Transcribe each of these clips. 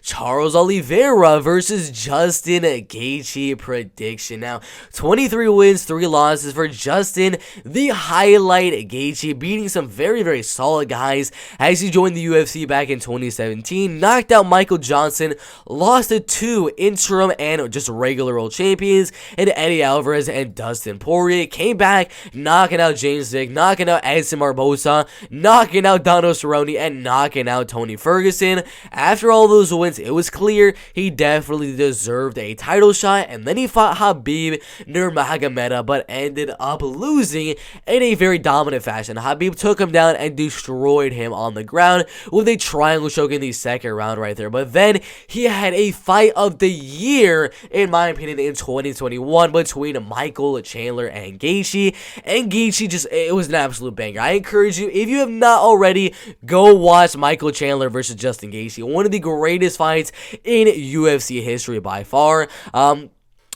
Charles Oliveira versus Justin Gaethje prediction. Now, 23 wins, 3 losses for Justin. The highlight, Gaethje beating some very, very solid guys as he joined the UFC back in 2017. Knocked out Michael Johnson, lost to 2 interim and just regular old champions, and Eddie Alvarez and Dustin Poirier. Came back, knocking out James Vick, knocking out Edson Barboza, knocking out Donald Cerrone, and knocking out Tony Ferguson. After all those wins, it was clear he definitely deserved a title shot, and then he fought Khabib Nurmagomedov, but ended up losing in a very dominant fashion. Khabib took him down and destroyed him on the ground with a triangle choke in the second round right there. But then he had a fight of the year, in my opinion, in 2021 between Michael Chandler and Gaethje, and Gaethje it was an absolute banger. I encourage you, if you have not already, go watch Michael Chandler versus Justin Gaethje, one of the greatest fights in UFC history by far.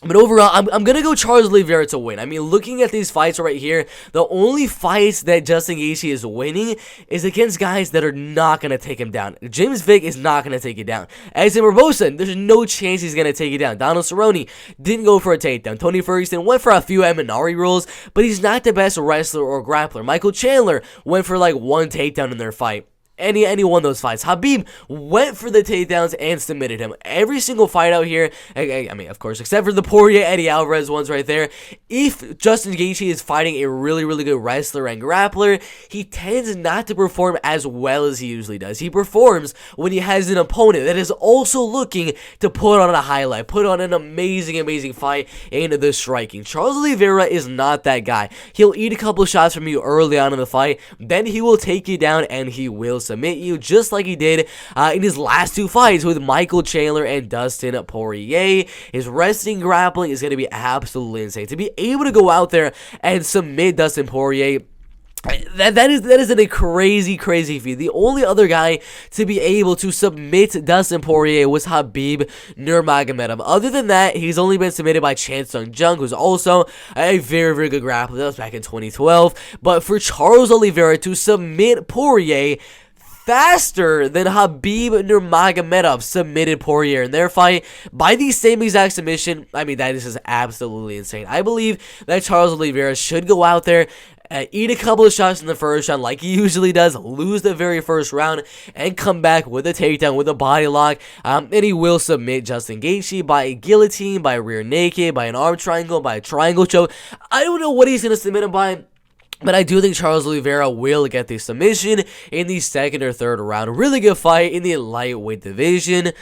But overall, I'm going to go Charles Oliveira to win. I mean, looking at these fights right here, the only fights that Justin Gaethje is winning is against guys that are not going to take him down. James Vick is not going to take it down. Edson Barboza, there's no chance he's going to take it down. Donald Cerrone didn't go for a takedown. Tony Ferguson went for a few Eminari rolls, but he's not the best wrestler or grappler. Michael Chandler went for like 1 takedown in their fight. Any one of those fights. Khabib went for the takedowns and submitted him. Every single fight out here, I mean, of course, except for the Poirier, Eddie Alvarez ones right there. If Justin Gaethje is fighting a really, really good wrestler and grappler, he tends not to perform as well as he usually does. He performs when he has an opponent that is also looking to put on a highlight, put on an amazing, amazing fight in the striking. Charles Oliveira is not that guy. He'll eat a couple shots from you early on in the fight, then he will take you down and he will submit you, just like he did in his last 2 fights with Michael Chandler and Dustin Poirier. His wrestling grappling is going to be absolutely insane. To be able to go out there and submit Dustin Poirier, that is a crazy feat. The only other guy to be able to submit Dustin Poirier was Khabib Nurmagomedov. Other than that, he's only been submitted by Chan Sung Jung, who's also a very, very good grappler. That was back in 2012. But for Charles Oliveira to submit Poirier faster than Khabib Nurmagomedov submitted Poirier in their fight by the same exact submission, I mean, that is just absolutely insane. I believe that Charles Oliveira should go out there, eat a couple of shots in the first round like he usually does, lose the very first round, and come back with a takedown, with a body lock, and he will submit Justin Gaethje by a guillotine, by a rear naked, by an arm triangle, by a triangle choke. I don't know what he's going to submit him by, but I do think Charles Oliveira will get the submission in the second or third round. Really good fight in the lightweight division.